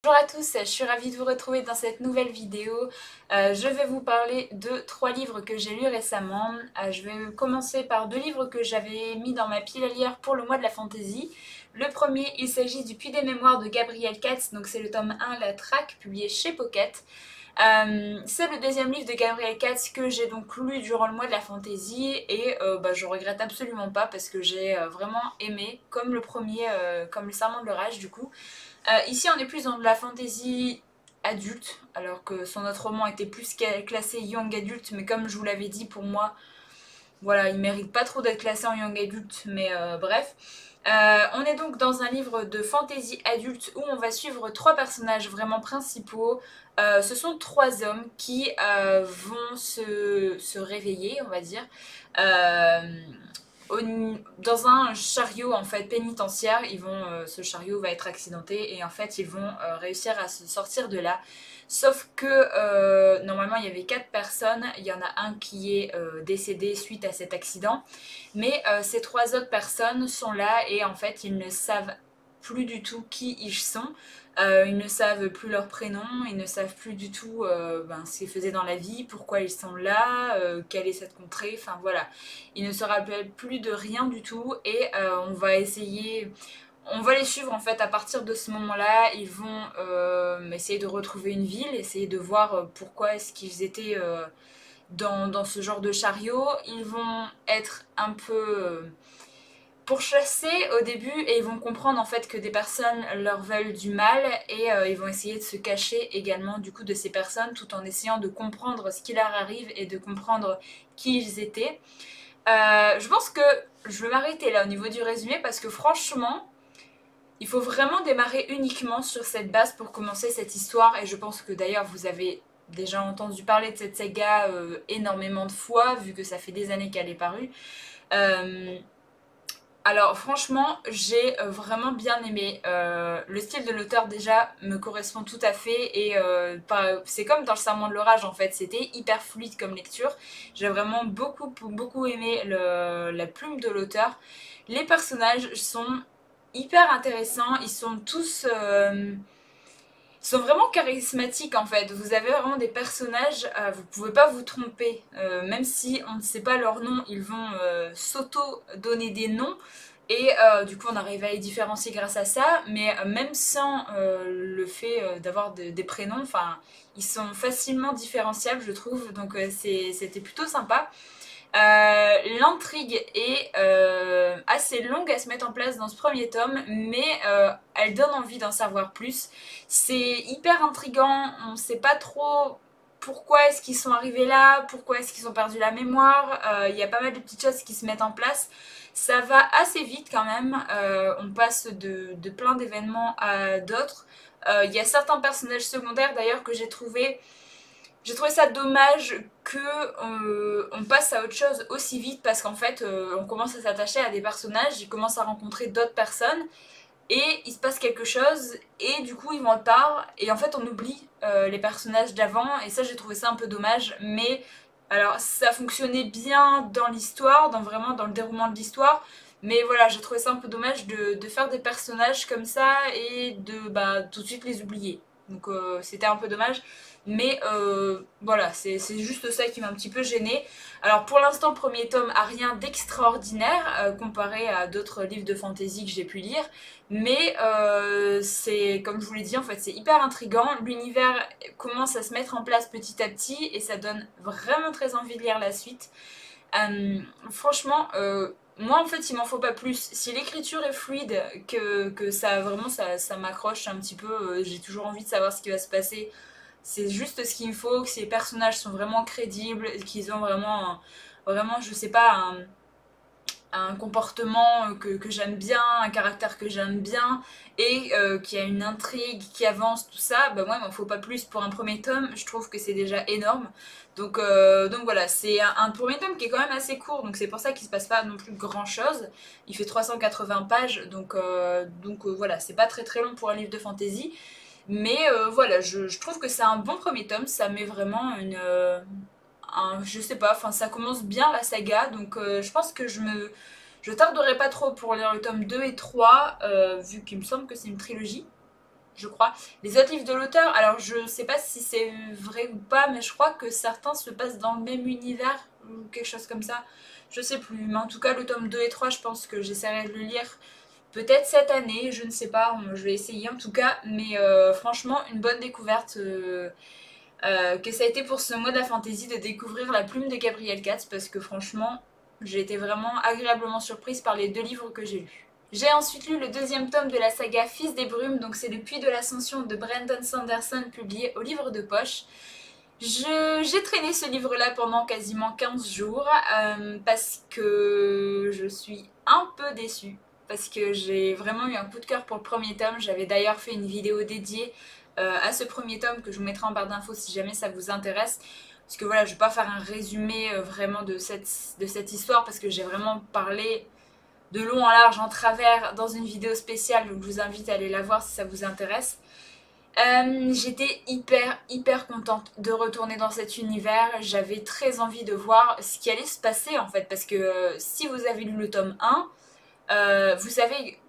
Bonjour à tous, je suis ravie de vous retrouver dans cette nouvelle vidéo. Je vais vous parler de 3 livres que j'ai lus récemment. Je vais commencer par 2 livres que j'avais mis dans ma pile à lire pour le mois de la fantasy. Le premier, il s'agit du Puits des Mémoires de Gabriel Katz, donc c'est le tome 1, La Traque, publié chez Pocket. C'est le deuxième livre de Gabriel Katz que j'ai donc lu durant le mois de la fantasy et je regrette absolument pas parce que j'ai vraiment aimé, comme le premier, comme le Serment de l'Orage du coup. Ici on est plus dans de la fantasy adulte, alors que son autre roman était plus classé young adulte, mais comme je vous l'avais dit, pour moi, voilà, il mérite pas trop d'être classé en young adulte, mais bref. On est donc dans un livre de fantasy adulte où on va suivre 3 personnages vraiment principaux. Ce sont 3 hommes qui vont se réveiller, on va dire, euh, dans un chariot en fait pénitentiaire. Ce chariot va être accidenté et en fait ils vont réussir à se sortir de là. Sauf que normalement il y avait 4 personnes, il y en a un qui est décédé suite à cet accident, mais ces 3 autres personnes sont là et en fait ils ne savent plus du tout qui ils sont. Ils ne savent plus leur prénom, ils ne savent plus du tout ce qu'ils faisaient dans la vie, pourquoi ils sont là, quelle est cette contrée, enfin voilà. Ils ne se rappellent plus de rien du tout et on va les suivre en fait à partir de ce moment-là. Ils vont essayer de retrouver une ville, essayer de voir pourquoi est-ce qu'ils étaient dans ce genre de chariot. Ils vont être un peu pourchassés au début et ils vont comprendre en fait que des personnes leur veulent du mal et ils vont essayer de se cacher également du coup de ces personnes tout en essayant de comprendre ce qui leur arrive et de comprendre qui ils étaient. Je pense que je vais m'arrêter là au niveau du résumé parce que franchement, il faut vraiment démarrer uniquement sur cette base pour commencer cette histoire et je pense que d'ailleurs vous avez déjà entendu parler de cette saga énormément de fois vu que ça fait des années qu'elle est parue. Euh, alors franchement, j'ai vraiment bien aimé. Le style de l'auteur déjà me correspond tout à fait et c'est comme dans le Serment de l'Orage en fait, c'était hyper fluide comme lecture. J'ai vraiment beaucoup aimé la plume de l'auteur. Les personnages sont hyper intéressants, ils sont vraiment charismatiques en fait. Vous avez vraiment des personnages, vous pouvez pas vous tromper. Même si on ne sait pas leur nom, ils vont s'auto-donner des noms. Et du coup, on arrive à les différencier grâce à ça. Mais même sans le fait d'avoir des prénoms, enfin, ils sont facilement différenciables, je trouve. Donc c'était plutôt sympa. L'intrigue est assez longue à se mettre en place dans ce premier tome, mais elle donne envie d'en savoir plus. C'est hyper intriguant, on ne sait pas trop pourquoi est-ce qu'ils sont arrivés là, pourquoi est-ce qu'ils ont perdu la mémoire. Il y a pas mal de petites choses qui se mettent en place. Ça va assez vite quand même, on passe de plein d'événements à d'autres. Il y a certains personnages secondaires d'ailleurs que j'ai trouvé ça dommage que on passe à autre chose aussi vite parce qu'en fait on commence à s'attacher à des personnages, ils commencent à rencontrer d'autres personnes et il se passe quelque chose et du coup ils vont en part et en fait on oublie les personnages d'avant et ça j'ai trouvé ça un peu dommage, mais alors ça fonctionnait bien dans l'histoire, vraiment dans le déroulement de l'histoire, mais voilà j'ai trouvé ça un peu dommage de faire des personnages comme ça et de tout de suite les oublier, donc c'était un peu dommage. Mais voilà, c'est juste ça qui m'a un petit peu gênée. Alors pour l'instant, le premier tome a rien d'extraordinaire comparé à d'autres livres de fantasy que j'ai pu lire. Mais c'est, comme je vous l'ai dit, en fait, c'est hyper intriguant. L'univers commence à se mettre en place petit à petit et ça donne vraiment très envie de lire la suite. Franchement, moi en fait il m'en faut pas plus. Si l'écriture est fluide, que ça vraiment ça m'accroche un petit peu, j'ai toujours envie de savoir ce qui va se passer. C'est juste ce qu'il me faut, que ces personnages sont vraiment crédibles, qu'ils ont vraiment, je sais pas, un comportement que j'aime bien, un caractère que j'aime bien, et qui a une intrigue qui avance, tout ça, bah moi il m'en faut pas plus pour un premier tome, je trouve que c'est déjà énorme. Donc voilà, c'est un premier tome qui est quand même assez court, donc c'est pour ça qu'il se passe pas non plus grand chose. Il fait 380 pages, donc voilà, c'est pas très très long pour un livre de fantasy. Mais voilà, je trouve que c'est un bon premier tome, ça met vraiment je sais pas, enfin ça commence bien la saga, donc je pense que je tarderai pas trop pour lire le tome 2 et 3 vu qu'il me semble que c'est une trilogie. je crois. Les autres livres de l'auteur, alors je sais pas si c'est vrai ou pas, mais je crois que certains se passent dans le même univers ou quelque chose comme ça. Je sais plus, mais en tout cas le tome 2 et 3, je pense que j'essaierai de le lire peut-être cette année, je ne sais pas, je vais essayer en tout cas, mais franchement une bonne découverte que ça a été pour ce mois de la fantasy de découvrir La Plume de Gabriel Katz, parce que franchement j'ai été vraiment agréablement surprise par les 2 livres que j'ai lus. J'ai ensuite lu le 2e tome de la saga Fils des Brumes, donc c'est le Puits de l'Ascension de Brandon Sanderson, publié au livre de poche. J'ai traîné ce livre-là pendant quasiment 15 jours parce que je suis un peu déçue. Parce que j'ai vraiment eu un coup de cœur pour le premier tome. J'avais d'ailleurs fait une vidéo dédiée à ce premier tome que je vous mettrai en barre d'infos si jamais ça vous intéresse. Parce que voilà, je ne vais pas faire un résumé vraiment de cette histoire parce que j'ai vraiment parlé de long en large, en travers, dans une vidéo spéciale. Donc je vous invite à aller la voir si ça vous intéresse. J'étais hyper contente de retourner dans cet univers. J'avais très envie de voir ce qui allait se passer en fait. Parce que si vous avez lu le tome 1, vous savez,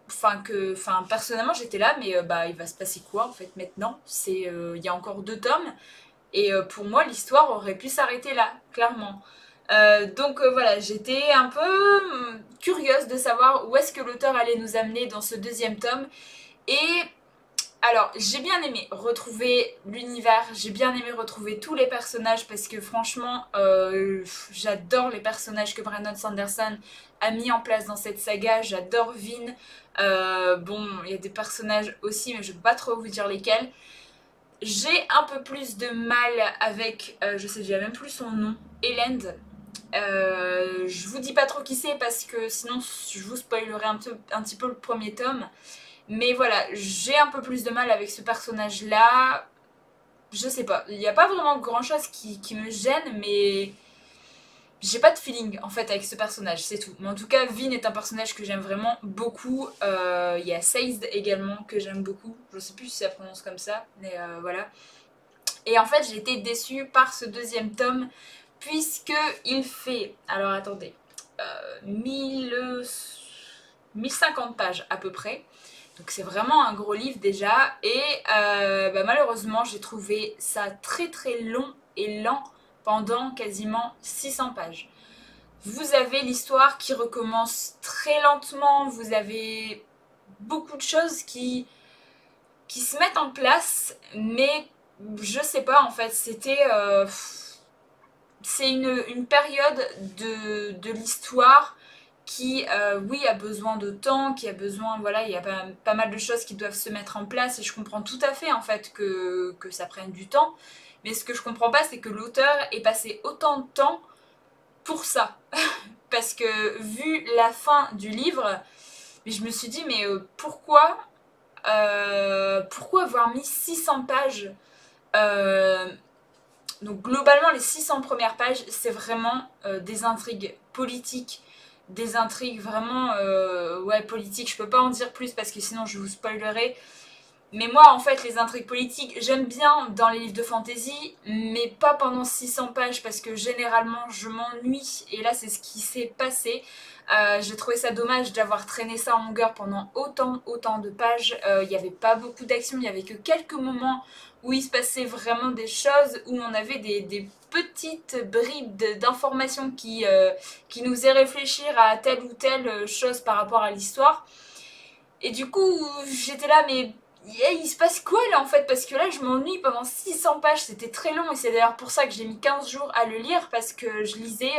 personnellement j'étais là, mais il va se passer quoi en fait maintenant? Il y a encore 2 tomes, et pour moi l'histoire aurait pu s'arrêter là, clairement. Donc voilà, j'étais un peu curieuse de savoir où est-ce que l'auteur allait nous amener dans ce 2e tome. Et alors, j'ai bien aimé retrouver l'univers, j'ai bien aimé retrouver tous les personnages parce que franchement, j'adore les personnages que Brandon Sanderson a mis en place dans cette saga. J'adore Vin. Bon, il y a des personnages aussi, mais je ne peux pas trop vous dire lesquels. J'ai un peu plus de mal avec, je sais déjà même plus son nom, Elend. Je vous dis pas trop qui c'est parce que sinon je vous spoilerai un petit peu le premier tome. Mais voilà, j'ai un peu plus de mal avec ce personnage-là. Je sais pas, il n'y a pas vraiment grand-chose qui me gêne, mais j'ai pas de feeling en fait avec ce personnage, c'est tout. Mais en tout cas, Vin est un personnage que j'aime vraiment beaucoup. Il y a Seized également que j'aime beaucoup. Je sais plus si ça prononce comme ça, mais voilà. Et en fait, j'ai été déçue par ce 2e tome, puisque il fait, alors attendez, 1050 pages à peu près. Donc c'est vraiment un gros livre déjà. Et malheureusement, j'ai trouvé ça très long et lent pendant quasiment 600 pages. Vous avez l'histoire qui recommence très lentement. Vous avez beaucoup de choses qui se mettent en place. Mais je sais pas en fait, c'est une période de l'histoire qui, oui, a besoin de temps, qui a besoin, voilà, il y a pas mal de choses qui doivent se mettre en place, et je comprends tout à fait, en fait, que ça prenne du temps, mais ce que je comprends pas, c'est que l'auteur ait passé autant de temps pour ça, parce que, vu la fin du livre, je me suis dit, mais pourquoi avoir mis 600 pages donc globalement, les 600 premières pages, c'est vraiment des intrigues politiques, des intrigues vraiment politiques. Je peux pas en dire plus parce que sinon je vous spoilerai. Mais moi, en fait, les intrigues politiques, j'aime bien dans les livres de fantasy, mais pas pendant 600 pages parce que généralement je m'ennuie. Et là, c'est ce qui s'est passé. J'ai trouvé ça dommage d'avoir traîné ça en longueur pendant autant de pages. Il n'y avait pas beaucoup d'action, il n'y avait que quelques moments où il se passait vraiment des choses, où on avait des petites bribes d'informations qui nous faisaient réfléchir à telle ou telle chose par rapport à l'histoire. Et du coup, j'étais là, mais il se passe quoi là en fait? Parce que là, je m'ennuie pendant 600 pages, c'était très long, et c'est d'ailleurs pour ça que j'ai mis 15 jours à le lire, parce que je lisais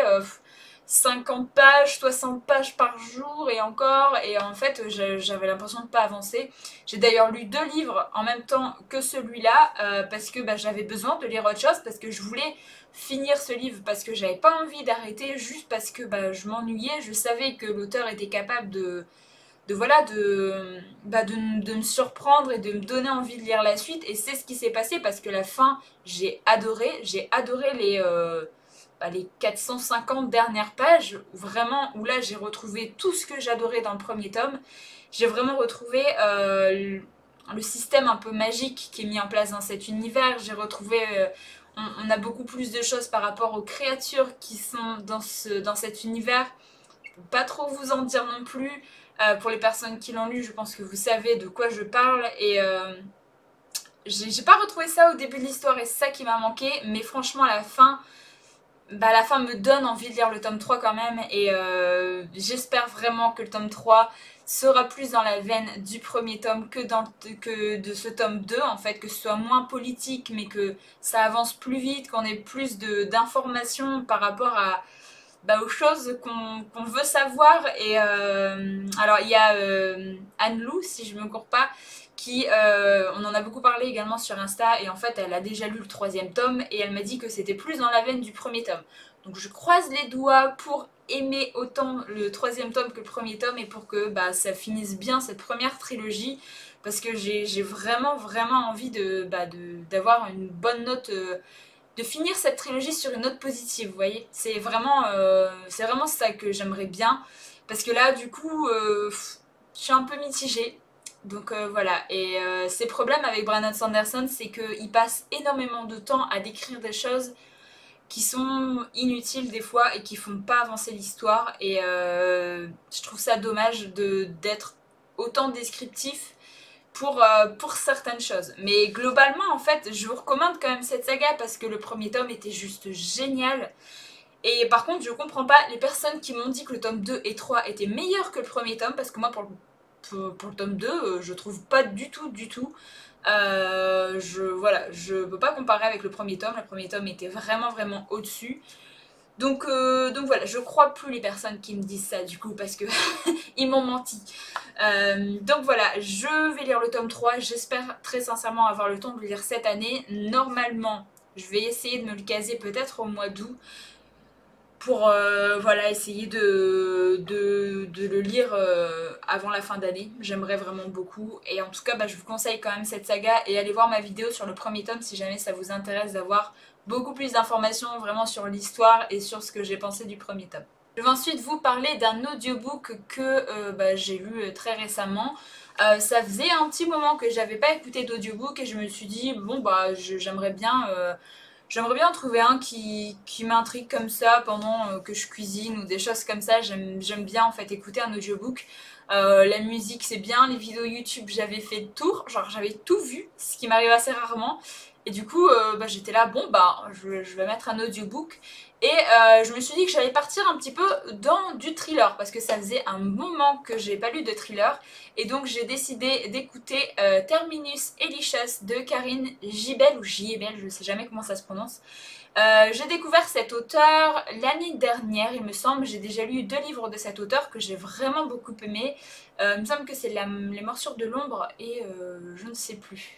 50 pages, 60 pages par jour et encore, et en fait j'avais l'impression de pas avancer. J'ai d'ailleurs lu 2 livres en même temps que celui-là, parce que j'avais besoin de lire autre chose, parce que je voulais finir ce livre, parce que j'avais pas envie d'arrêter juste parce que je m'ennuyais. Je savais que l'auteur était capable de me surprendre et de me donner envie de lire la suite, et c'est ce qui s'est passé, parce que la fin, j'ai adoré les 450 dernières pages, où là j'ai retrouvé tout ce que j'adorais dans le premier tome. J'ai vraiment retrouvé le système un peu magique qui est mis en place dans cet univers. J'ai retrouvé, on a beaucoup plus de choses par rapport aux créatures qui sont dans cet univers. Je peux pas trop vous en dire non plus. Pour les personnes qui l'ont lu, je pense que vous savez de quoi je parle. Et j'ai pas retrouvé ça au début de l'histoire et c'est ça qui m'a manqué, mais franchement la fin me donne envie de lire le tome 3 quand même et j'espère vraiment que le tome 3 sera plus dans la veine du premier tome que de ce tome 2 en fait, que ce soit moins politique mais que ça avance plus vite, qu'on ait plus d'informations par rapport aux choses qu'on veut savoir. Et alors il y a Anne-Lou, si je me cours pas, qui, on en a beaucoup parlé également sur Insta, et en fait elle a déjà lu le 3e tome et elle m'a dit que c'était plus dans la veine du premier tome. Donc je croise les doigts pour aimer autant le 3e tome que le premier tome et pour que ça finisse bien cette première trilogie, parce que j'ai vraiment envie d'avoir une bonne note, de finir cette trilogie sur une note positive, vous voyez. C'est vraiment ça que j'aimerais bien, parce que là du coup je suis un peu mitigée. Donc voilà, et ses problèmes avec Brandon Sanderson, c'est qu'il passe énormément de temps à décrire des choses qui sont inutiles des fois et qui font pas avancer l'histoire, et je trouve ça dommage d'être autant descriptif pour certaines choses. Mais globalement, en fait, je vous recommande quand même cette saga parce que le premier tome était juste génial. Et par contre, je comprends pas les personnes qui m'ont dit que le tome 2 et 3 étaient meilleurs que le premier tome, parce que moi, pour le tome 2, je trouve pas du tout, du tout. Voilà, je peux pas comparer avec le premier tome. Le premier tome était vraiment au-dessus. Donc voilà, je crois plus les personnes qui me disent ça du coup, parce que ils m'ont menti. Donc voilà, je vais lire le tome 3, j'espère très sincèrement avoir le temps de le lire cette année. Normalement, je vais essayer de me le caser peut-être au mois d'août pour voilà, essayer de le lire avant la fin d'année. J'aimerais vraiment beaucoup. Et en tout cas, je vous conseille quand même cette saga, et allez voir ma vidéo sur le premier tome si jamais ça vous intéresse d'avoir beaucoup plus d'informations vraiment sur l'histoire et sur ce que j'ai pensé du premier tome. Je vais ensuite vous parler d'un audiobook que j'ai lu très récemment. Ça faisait un petit moment que j'avais pas écouté d'audiobook et je me suis dit bon j'aimerais bien trouver un qui m'intrigue comme ça pendant que je cuisine ou des choses comme ça. J'aime bien en fait écouter un audiobook. La musique c'est bien, les vidéos YouTube j'avais fait le tour, genre j'avais tout vu, ce qui m'arrive assez rarement. Et du coup j'étais là, bon je vais mettre un audiobook. Et je me suis dit que j'allais partir un petit peu dans du thriller, parce que ça faisait un moment que j'ai pas lu de thriller. Et donc j'ai décidé d'écouter Terminus Elicious de Karine Gibel, ou Giebel, je sais jamais comment ça se prononce. J'ai découvert cet auteur l'année dernière, il me semble. J'ai déjà lu 2 livres de cet auteur que j'ai vraiment beaucoup aimé. Il me semble que c'est Les Morsures de l'ombre et je ne sais plus.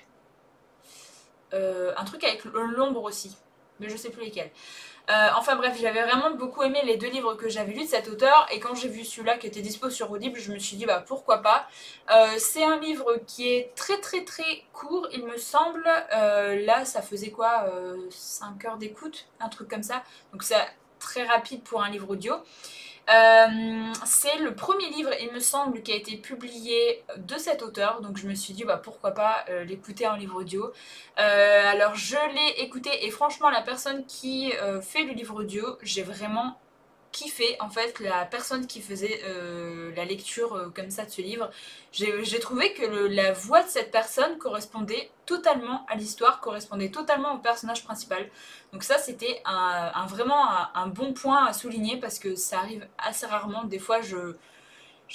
Un truc avec l'ombre aussi, mais je sais plus lesquels. Enfin bref, j'avais vraiment beaucoup aimé les 2 livres que j'avais lus de cet auteur, et quand j'ai vu celui-là qui était dispo sur Audible, je me suis dit pourquoi pas. C'est un livre qui est très court, il me semble. Là ça faisait quoi, 5 heures d'écoute, un truc comme ça, donc c'est très rapide pour un livre audio. C'est le premier livre, il me semble, qui a été publié de cet auteur, donc je me suis dit pourquoi pas l'écouter en livre audio. Alors je l'ai écouté, et franchement la personne qui fait le livre audio, j'ai vraiment kiffé en fait, la personne qui faisait la lecture comme ça de ce livre. J'ai trouvé que la voix de cette personne correspondait totalement à l'histoire, correspondait totalement au personnage principal. Donc ça c'était vraiment un bon point à souligner, parce que ça arrive assez rarement. Des fois je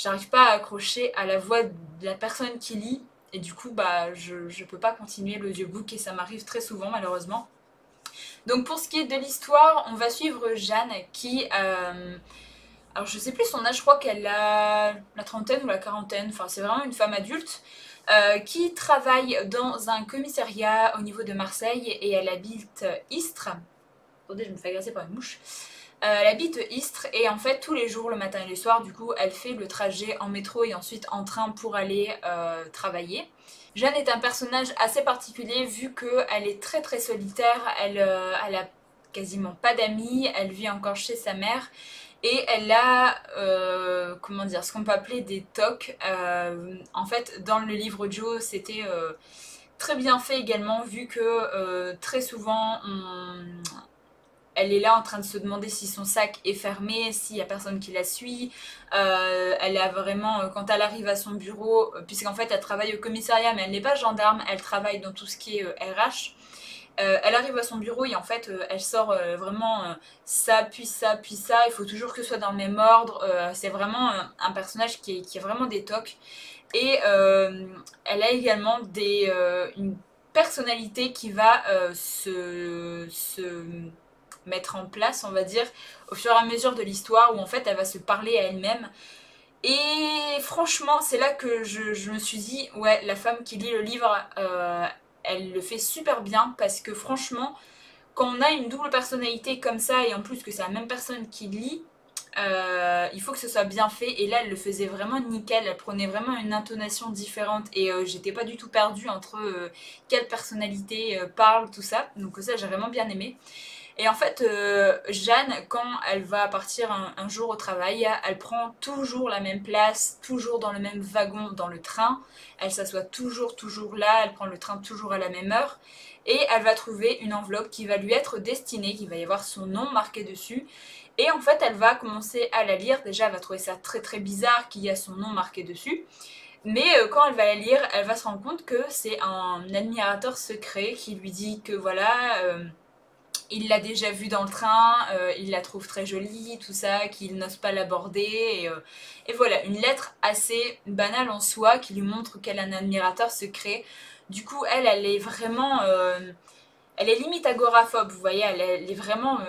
n'arrive pas à accrocher à la voix de la personne qui lit, et du coup je peux pas continuer l'audiobook, et ça m'arrive très souvent malheureusement. Donc pour ce qui est de l'histoire, on va suivre Jeanne qui... alors je sais plus son âge, je crois qu'elle a la trentaine ou la quarantaine, enfin c'est vraiment une femme adulte, qui travaille dans un commissariat au niveau de Marseille, et elle habite Istres. Attendez, je me fais agresser par une mouche. Elle habite Istres, et en fait tous les jours, le matin et le soir, du coup elle fait le trajet en métro et ensuite en train pour aller travailler. Jeanne est un personnage assez particulier, vu qu'elle est très solitaire, elle a quasiment pas d'amis, elle vit encore chez sa mère, et elle a, comment dire, ce qu'on peut appeler des TOC. En fait, dans le livre audio, c'était très bien fait également, vu que très souvent, elle est là en train de se demander si son sac est fermé, s'il n'y a personne qui la suit. Elle a vraiment, quand elle arrive à son bureau, puisqu'en fait elle travaille au commissariat, mais elle n'est pas gendarme, elle travaille dans tout ce qui est RH. Elle arrive à son bureau et en fait elle sort vraiment ça, puis ça, puis ça, il faut toujours que ce soit dans le même ordre. C'est vraiment un personnage qui est vraiment des tocs. Et elle a également une personnalité qui va se mettre en place, on va dire, au fur et à mesure de l'histoire, où en fait elle va se parler à elle-même. Et franchement, c'est là que je me suis dit, ouais, la femme qui lit le livre, elle le fait super bien, parce que franchement, quand on a une double personnalité comme ça, et en plus que c'est la même personne qui lit, il faut que ce soit bien fait. Et là, elle le faisait vraiment nickel. Elle prenait vraiment une intonation différente. Et j'étais pas du tout perdue entre quelle personnalité parle, tout ça. Donc ça, j'ai vraiment bien aimé. Et en fait, Jeanne, quand elle va partir un jour au travail, elle prend toujours la même place, toujours dans le même wagon dans le train. Elle s'assoit toujours là, elle prend le train toujours à la même heure. Et elle va trouver une enveloppe qui va lui être destinée, qui va y avoir son nom marqué dessus. Et en fait, elle va commencer à la lire. Déjà, elle va trouver ça très très bizarre qu'il y a son nom marqué dessus. Mais quand elle va la lire, elle va se rendre compte que c'est un admirateur secret qui lui dit que voilà, il l'a déjà vue dans le train, il la trouve très jolie, tout ça, qu'il n'ose pas l'aborder. Et voilà, une lettre assez banale en soi qui lui montre qu'elle a un admirateur secret. Du coup, elle est vraiment... elle est limite agoraphobe, vous voyez, elle est vraiment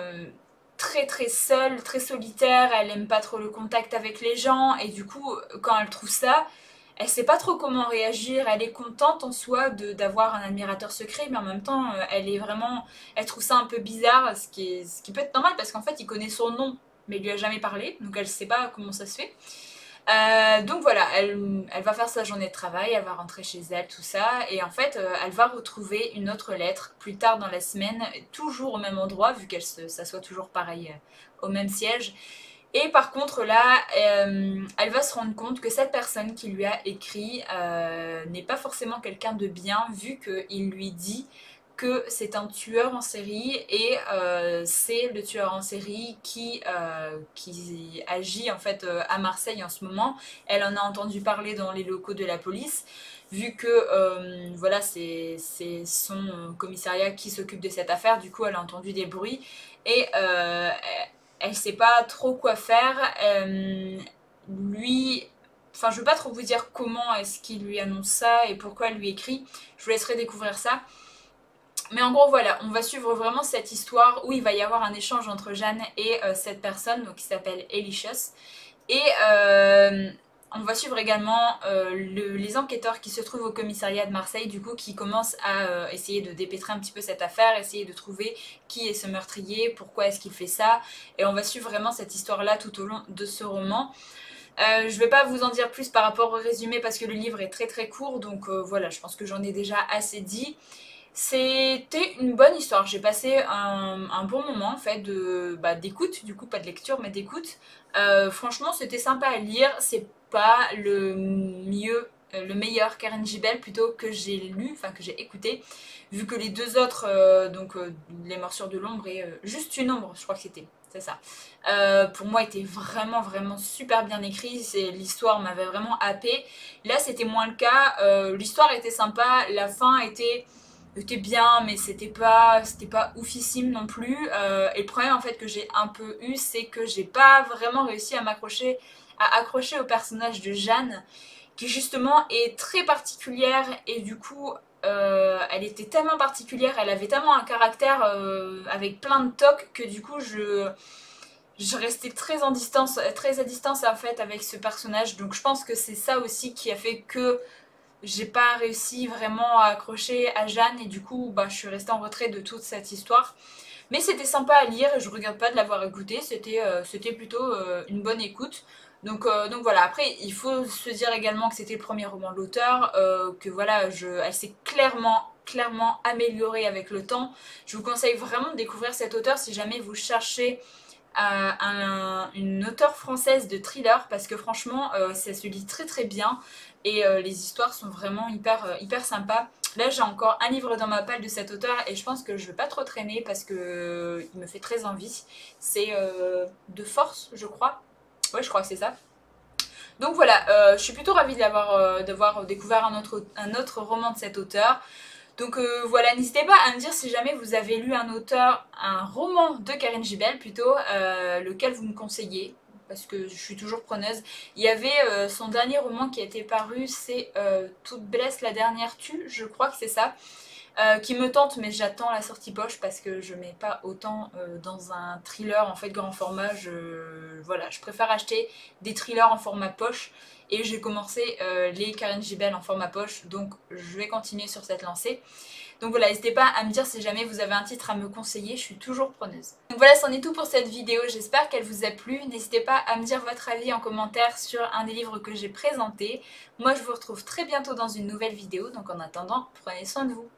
très très seule, très solitaire, elle aime pas trop le contact avec les gens, et du coup, quand elle trouve ça, elle sait pas trop comment réagir, elle est contente en soi d'avoir un admirateur secret, mais en même temps, elle trouve ça un peu bizarre, ce qui peut être normal, parce qu'en fait, il connaît son nom, mais il lui a jamais parlé, donc elle sait pas comment ça se fait. Donc voilà, elle va faire sa journée de travail, elle va rentrer chez elle, tout ça, et en fait, elle va retrouver une autre lettre plus tard dans la semaine, toujours au même endroit, vu qu'elle s'assoit toujours pareil au même siège. Et par contre là, elle va se rendre compte que cette personne qui lui a écrit n'est pas forcément quelqu'un de bien, vu qu'il lui dit que c'est un tueur en série, et c'est le tueur en série qui agit en fait à Marseille en ce moment. Elle en a entendu parler dans les locaux de la police, vu que voilà, c'est son commissariat qui s'occupe de cette affaire. Du coup, elle a entendu des bruits et elle sait pas trop quoi faire. Lui, enfin, je veux pas trop vous dire comment est-ce qu'il lui annonce ça et pourquoi elle lui écrit. Je vous laisserai découvrir ça. Mais en gros, voilà, on va suivre vraiment cette histoire où il va y avoir un échange entre Jeanne et cette personne, donc qui s'appelle Elicious. Et on va suivre également les enquêteurs qui se trouvent au commissariat de Marseille, du coup, qui commencent à essayer de dépêtrer un petit peu cette affaire, essayer de trouver qui est ce meurtrier, pourquoi est-ce qu'il fait ça. Et on va suivre vraiment cette histoire-là tout au long de ce roman. Je ne vais pas vous en dire plus par rapport au résumé parce que le livre est très très court, donc voilà, je pense que j'en ai déjà assez dit. C'était une bonne histoire, j'ai passé un bon moment en fait d'écoute, du coup pas de lecture mais d'écoute. Franchement c'était sympa à lire, c'est pas le meilleur Karen Gibel plutôt que j'ai lu, enfin que j'ai écouté, vu que les deux autres, Les Morsures de l'ombre et Juste une ombre, je crois que c'est ça. Pour moi était vraiment vraiment super bien écrit, l'histoire m'avait vraiment happé. Là c'était moins le cas, l'histoire était sympa, la fin était bien, mais c'était pas oufissime non plus. Et le problème en fait que j'ai un peu eu, c'est que j'ai pas vraiment réussi à accrocher au personnage de Jeanne, qui justement est très particulière, et du coup elle était tellement particulière, elle avait tellement un caractère avec plein de tocs, que du coup je restais très à distance en fait avec ce personnage. Donc je pense que c'est ça aussi qui a fait que j'ai pas réussi vraiment à accrocher à Jeanne, et du coup je suis restée en retrait de toute cette histoire. Mais c'était sympa à lire et je regrette pas de l'avoir écouté, c'était plutôt une bonne écoute. Donc voilà, après il faut se dire également que c'était le premier roman de l'auteur, que voilà, elle s'est clairement améliorée avec le temps. Je vous conseille vraiment de découvrir cet auteur si jamais vous cherchez une auteure française de thriller, parce que franchement ça se lit très très bien, et les histoires sont vraiment hyper sympas. Là j'ai encore un livre dans ma palle de cet auteur et je pense que je vais pas trop traîner parce que il me fait très envie. C'est De Force, je crois. Ouais, je crois que c'est ça. Donc voilà, je suis plutôt ravie d'avoir découvert un autre roman de cet auteur. Donc voilà, n'hésitez pas à me dire si jamais vous avez lu un roman de Karine Gibel plutôt, lequel vous me conseillez, parce que je suis toujours preneuse. Il y avait son dernier roman qui a été paru, c'est Toute blesse la dernière tue, je crois que c'est ça. Qui me tente, mais j'attends la sortie poche parce que je mets pas autant dans un thriller en fait grand format. Voilà, je préfère acheter des thrillers en format poche et j'ai commencé les Karine Gibel en format poche, donc je vais continuer sur cette lancée. Donc voilà, n'hésitez pas à me dire si jamais vous avez un titre à me conseiller, je suis toujours preneuse. Donc voilà, c'en est tout pour cette vidéo, j'espère qu'elle vous a plu. N'hésitez pas à me dire votre avis en commentaire sur un des livres que j'ai présenté. Moi je vous retrouve très bientôt dans une nouvelle vidéo, donc en attendant, prenez soin de vous.